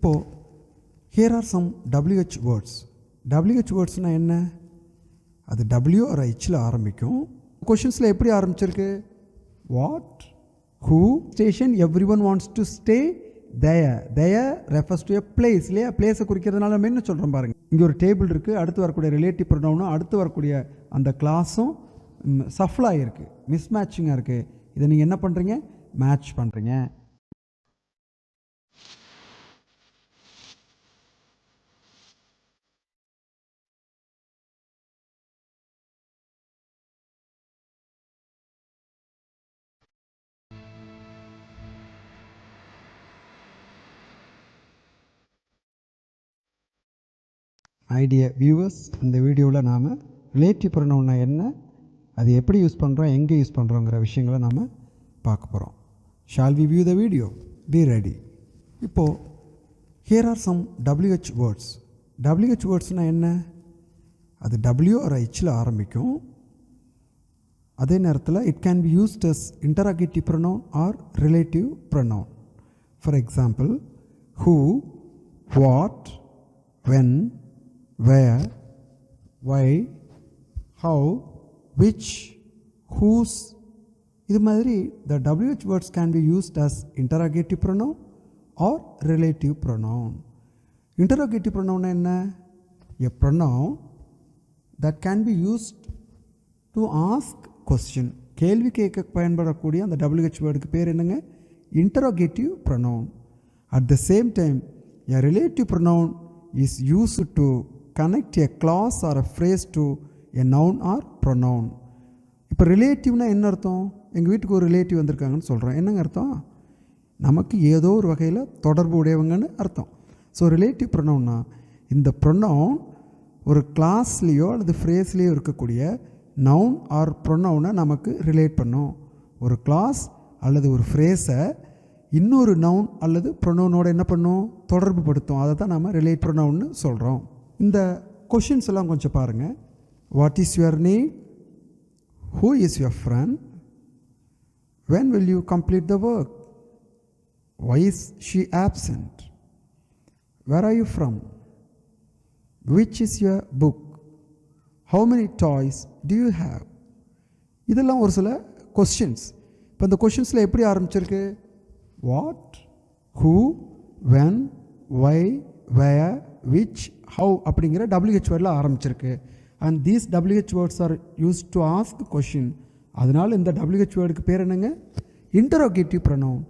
இப்போது here are some WH words. WH wordsனால் என்ன? அது W or Hல ஆரம்பிக்கும். கொஷின்ஸில் எப்படி ஆரம்பிச்சிருக்கு? What, who, station, everyone wants to stay there. There refers to a place. இல்லையா? பிளேஸை குறிக்கிறதுனால நம்ம என்ன சொல்கிறோம் பாருங்கள். இங்கே ஒரு டேபிள் இருக்குது, அடுத்து வரக்கூடிய ரிலேட்டிவ் ப்ரொனவுனும் அடுத்து வரக்கூடிய அந்த கிளாஸும் சஃப்லாக இருக்குது, மிஸ்மேட்சிங்காக இருக்குது. இதை நீங்கள் என்ன பண்ணுறீங்க? மேட்ச் பண்ணுறீங்க. ஐடியா வியூவர்ஸ், இந்த வீடியோவில் நாம் ரிலேட்டிவ் ப்ரொனவுன்னா என்ன, அது எப்படி யூஸ் பண்ணுறோம், எங்கே யூஸ் பண்ணுறோங்கிற விஷயங்களை நாம் பார்க்க போகிறோம். Shall we view the video? Be ready. இப்போது here are some WH words. WH வேர்ட்ஸ்னால் என்ன? அது W or Hல ஆரம்பிக்கும். அதே நேரத்தில் it can be used as interrogative pronoun or relative pronoun. For example, who, what, when, where, why, how, which, whose. இது மாதிரி the WH words can be used as interrogative pronoun or relative pronoun. Interrogative pronoun என்ன? A pronoun that can be used to ask question. கேள்வி கேட்க பயன்படக்கூடிய அந்த WH வேர்டுக்கு பேர் என்னங்க? Interrogative pronoun. At the same time, a relative pronoun is used to connect a clause or a phrase to a noun or pronoun. இப்போ ரிலேட்டிவ்னா என்ன அர்த்தம்? எங்கள் வீட்டுக்கு ஒரு ரிலேட்டிவ் வந்திருக்காங்கன்னு சொல்கிறோம். என்னங்க அர்த்தம்? நமக்கு ஏதோ ஒரு வகையில் தொடர்பு உடையவங்கன்னு அர்த்தம். ஸோ ரிலேட்டிவ் ப்ரொனவுன்னா இந்த ப்ரொனவுன் ஒரு கிளாஸ்லேயோ அல்லது ஃப்ரேஸ்லேயோ இருக்கக்கூடிய நவுன் ஆர் ப்ரொனவுனை நமக்கு ரிலேட் பண்ணும். ஒரு கிளாஸ் அல்லது ஒரு ஃப்ரேஸை இன்னொரு நவுன் அல்லது ப்ரொனவுனோட என்ன பண்ணும்? தொடர்பு படுத்தும். அதை தான் நம்ம ரிலேட் ப்ரொனவுன்னு சொல்கிறோம். இந்த கொஷின்ஸ் எல்லாம் கொஞ்சம் பாருங்கள். What is your name? Who is your friend? when will you complete the work? why is she absent? where are you from? which is your book? how many toys do you have? இதெல்லாம் ஒரு சில questions. இப்போ இந்த கொஷின்ஸில் எப்படி ஆரம்பிச்சிருக்கு? What, who, when, why, where, which, how அப்படிங்கிற WH வேர்டில் ஆரம்பிச்சிருக்கு. And these WH words R use to ask question. அதனால் இந்த WH வேர்டுக்கு பேர் என்னங்க? Interrogative pronoun.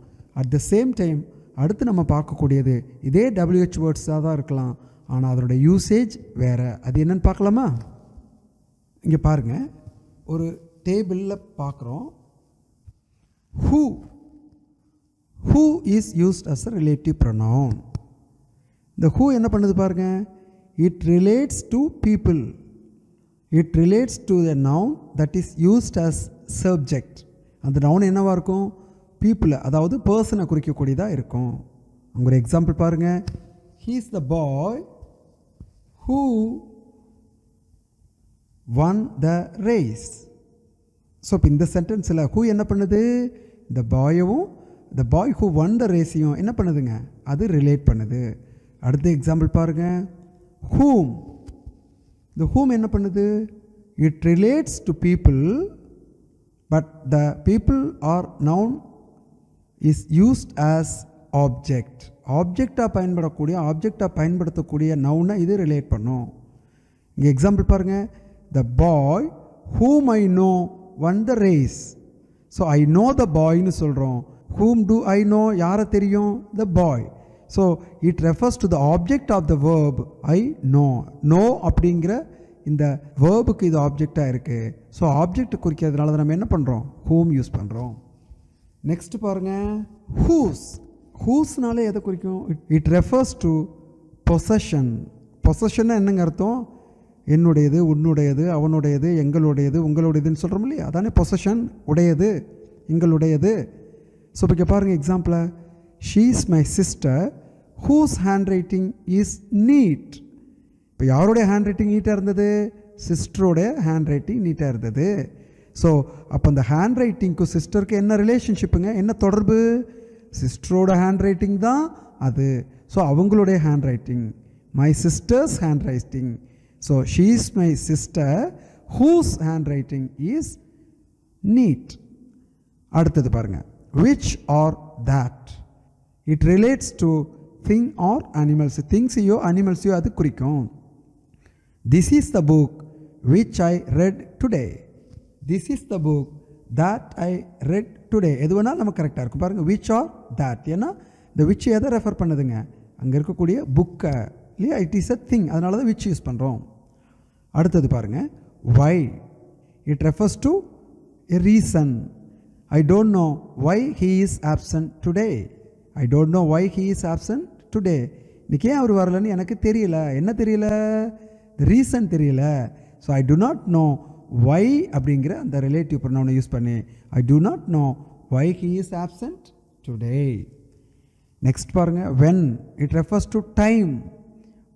At the same time அடுத்து நம்ம பார்க்கக்கூடியது இதே WH வேர்ட்ஸாக தான் இருக்கலாம், ஆனால் அதோட யூசேஜ் வேறு. அது என்னென்னு பார்க்கலாமா? இங்கே பாருங்கள், ஒரு டேபிளில் பார்க்குறோம். who is used as a relative pronoun. இந்த who என்ன பண்ணுது பாருங்கள்? it relates to people. it relates to the noun that is used as subject. அந்த நவுன் என்னவாக இருக்கும்? people, அதாவது பர்சனை குறிக்கக்கூடியதாக இருக்கும். அங்கே ஒரு எக்ஸாம்பிள் பாருங்கள். he is the boy who won the race. So இப்போ இந்த சென்டென்ஸில் who என்ன பண்ணுது? இந்த பாயவும் the boy who won the raceயும் என்ன பண்ணுதுங்க? அது ரிலேட் பண்ணுது. அடுத்த எக்ஸாம்பிள் பாருங்கள். whom. இந்த whom என்ன பண்ணுது? it relates to people, but the people or noun is used as object. ஆப்ஜெக்டாக பயன்படுத்தக்கூடிய நவுனை இது ரிலேட் பண்ணும். இங்கே எக்ஸாம்பிள் பாருங்கள். the boy whom I know won the race. So I know the boyன்னு சொல்கிறோம். whom do I know? யாரை தெரியும்? the boy. So it refers to the object of the verb I know அப்படிங்கிற இந்த வேர்புக்கு இது ஆப்ஜெக்டாக இருக்குது. ஸோ ஆப்ஜெக்ட் குறிக்கிறதுனால தான் நம்ம என்ன பண்ணுறோம்? ஹூம் யூஸ் பண்ணுறோம். நெக்ஸ்ட் பாருங்கள். ஹூஸ்னாலே எதை குறிக்கும்? It refers to possession. பொசஷன்னா என்னங்க அர்த்தம்? என்னுடையது, உன்னுடையது, அவனுடையது, எங்களுடையது, உங்களுடையதுன்னு சொல்கிறோம் இல்லையா? அதானே பொசஷன். உடையது, எங்களுடையது. ஸோ இப்போ பாருங்கள் எக்ஸாம்பிளை. she is my sister whose handwriting is neat. இப்போ யாருடைய ஹேண்ட் ரைட்டிங் நீட்டாக இருந்தது? சிஸ்டரோடைய ஹேண்ட் ரைட்டிங் நீட்டாக இருந்தது. ஸோ அப்போ அந்த ஹேண்ட் ரைட்டிங்க்கும் சிஸ்டருக்கு என்ன ரிலேஷன்ஷிப்புங்க? என்ன தொடர்பு? சிஸ்டரோட ஹேண்ட் ரைட்டிங் தான் அது. ஸோ அவங்களுடைய handwriting. My sister's handwriting. So she is my sister whose handwriting is neat. அடுத்தது பாருங்கள், which or that. It relates to thing or animals. திங்ஸையோ அனிமல்ஸையோ அது குறிக்கும். This is the book which I read today. This is the book that I read today. எது வேணாலும் நமக்கு கரெக்டாக இருக்கும். பாருங்கள், which or that. ஏன்னா இந்த which எதை ரெஃபர் பண்ணுதுங்க, அங்கே இருக்கக்கூடிய புக்கை இல்லையா, இட் இஸ் அ திங், அதனால தான் which யூஸ் பண்ணுறோம். அடுத்தது பாருங்கள், why. It refers to a reason. I don't know why he is absent today. I don't know why he is absent today. இன்றைக்கி ஏன் அவர் வரலன்னு எனக்கு தெரியல. என்ன தெரியல? ரீசன் தெரியல. So I do not know why அப்படிங்கிற அந்த ரிலேட்டிவ் ப்ரொனவுனை யூஸ் பண்ணி I do not know why he is absent today. Next பாருங்கள், when. It refers to time.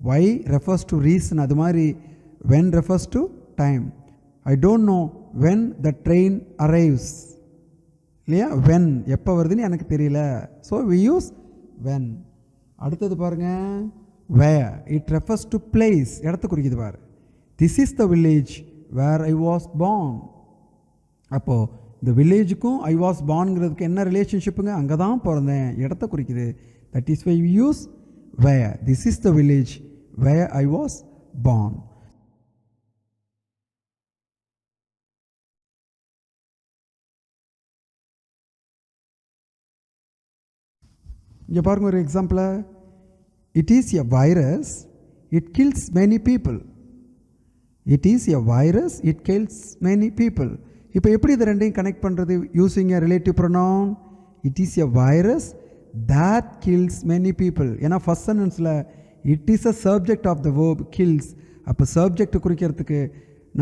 Why refers to reason. அது மாதிரி when refers to time. I don't know when the train arrives. இல்லையா, when எப்போ வருதுன்னு எனக்கு தெரியல. So we use when. அடுத்தது பாருங்கள், where. It refers to place. இடத்த குறிக்குது பாரு. This is the village where I was born. அப்போது இந்த வில்லேஜுக்கும் ஐ வாஸ் பார்ன்ங்கிறதுக்கு என்ன ரிலேஷன்ஷிப்புங்க, அங்கே தான் பிறந்தேன், இடத்த குறிக்குது. That is why we use where. This is the village where I was born. இங்கே பாருங்கள் ஒரு எக்ஸாம்பிளை. It is a virus, it kills many people. It is a virus, it kills many people. இப்போ எப்படி இது ரெண்டையும் கனெக்ட் பண்ணுறது? Using a relative pronoun. It is a virus that kills many people. ஏன்னா ஃபஸ்ட் சென்டென்ஸில் it is a subject of the verb kills. அப்போ subject குறிக்கிறதுக்கு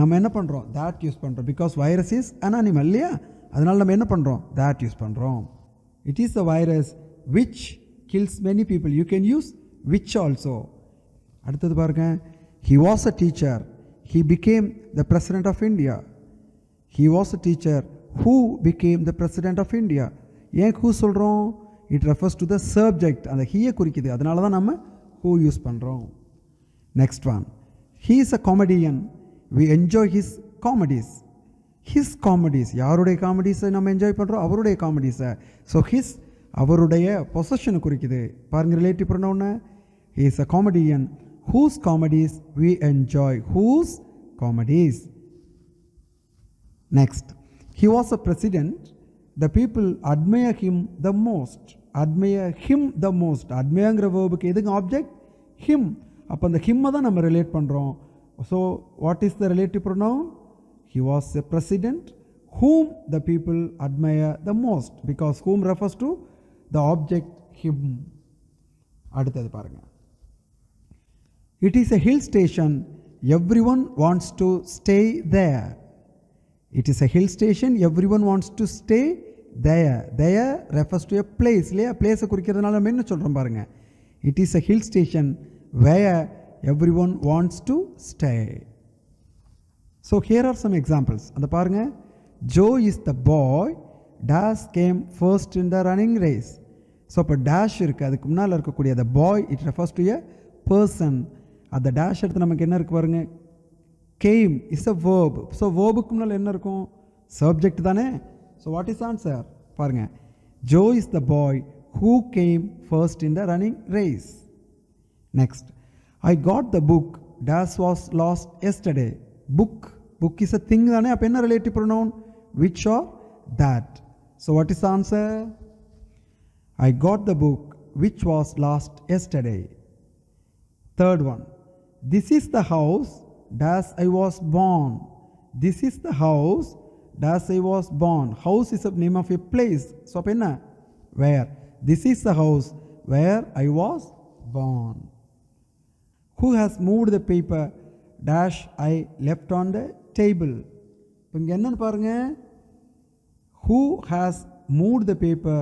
நம்ம என்ன பண்ணுறோம்? that யூஸ் பண்ணுறோம். Because virus is an animal இல்லையா, அதனால் நம்ம என்ன பண்ணுறோம்? that யூஸ் பண்ணுறோம். It is a virus which kills many people. You can use which also. அடுத்தது பாருங்க, he was a teacher, he became the president of India. He was a teacher who became the president of India. ஏன் who சொல்கிறோம்? It refers to the subject. அந்த ஹீயை குறிக்குது, அதனால தான் நம்ம who use பண்ணுறோம். Next one, he is a comedian, we enjoy his comedies. his comedies, யாருடைய காமெடிஸை நம்ம என்ஜாய் பண்ணுறோம்? அவருடைய காமெடிஸை. ஸோ his அவருடைய பொசஷனை குறிக்குது. பாருங்கள் relative pronoun. he is a comedian whose comedies we enjoy. whose comedies. Next, he was a president, the people admire him the most. admire him the most. admireங்கிற வேர்புக்கு எதுங்க object? him. அப்போ அந்த him தான் நம்ம relate பண்ணுறோம். So what is the relative pronoun? he was a president whom the people admire the most, because whom refers to the object him. அடுத்தது பாருங்க, it is a hill station, everyone wants to stay there. It is a hill station, everyone wants to stay there. There refers to a place இல்லையா, பிளேஸை குறிக்கிறதுனால நம்ம என்ன சொல்கிறோம் பாருங்க, it is a hill station where everyone wants to stay. So here are some examples. அந்த பாருங்க, Joe is the boy dash came first in the running race. So இப்போ dash இருக்குது, அதுக்கு முன்னால் இருக்கக்கூடிய the boy, it refers to a person. அந்த dash எடுத்து நமக்கு என்ன இருக்குது பாருங்க, came is a verb. So வேர்புக்கு முன்னால் என்ன இருக்கும்? சப்ஜெக்ட் தானே. ஸோ வாட் இஸ் ஆன்சர் பாருங்க, Joe is the boy who came first in the running race. Next, I got the book dash was lost yesterday. book is a thing தானே. அப்போ என்ன relative pronoun? which or that. So what is the answer? I got the book which was lost yesterday. Third one, this is the house dash I was born. This is the house dash I was born. House is a name of a place. So அப்போ என்ன? where. This is the house where I was born. Who has moved the paper dash I left on the table. இப்போ இங்கே என்னன்னு பாருங்க, who has moved the paper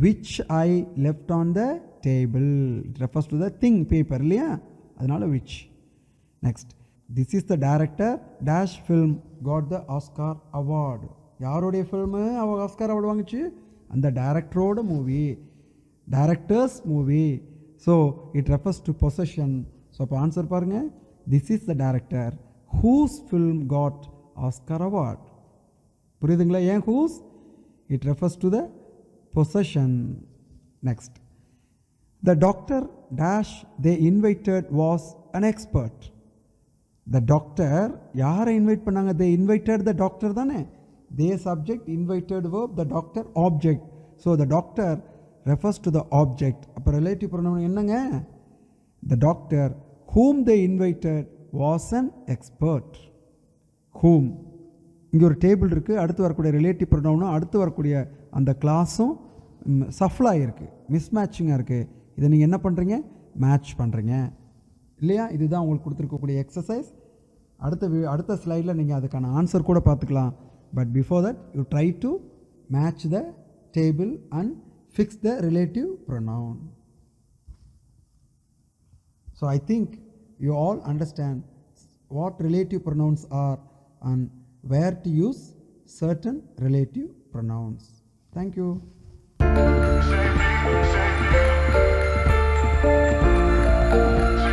which I left on the table. It refers to the thing paper இல்லையா, அதனால which. Next, this is the director dash film got the Oscar award. யாருடைய film Oscar award வாங்குச்சு? அந்த டைரக்டரோட movie, director's movie so it refers to possession. So அப்போ answer பாருங்கள், this is the director whose film got Oscar award. புரியுதுங்களா? ஏன் whose? It refers to the possession. Next, the doctor dash they invited was an expert. The doctor யாரை invite பண்ணாங்க? They invited the doctor தானே. They subject, invited verb, the doctor object. So the doctor refers to the object. அப்போ relative pronoun என்னங்க? The doctor whom they invited was an expert. whom. இங்கே ஒரு table இருக்குது, அடுத்து வரக்கூடிய relative ப்ரொனவுனும் அடுத்து வரக்கூடிய அந்த கிளாஸும் சஃப்லாக இருக்குது, மிஸ்மேட்சிங்காக இருக்குது. இதை நீங்கள் என்ன பண்ணுறீங்க? மேட்ச் பண்ணுறீங்க இல்லையா? இதுதான் உங்களுக்கு கொடுத்துருக்கக்கூடிய எக்ஸசைஸ். அடுத்த ஸ்லைடில் நீங்கள் அதுக்கான ஆன்சர் கூட பார்த்துக்கலாம். But before that you try to match the table and fix the relative pronoun. So I think you all understand what relative pronouns are and where to use certain relative pronouns. Thank you.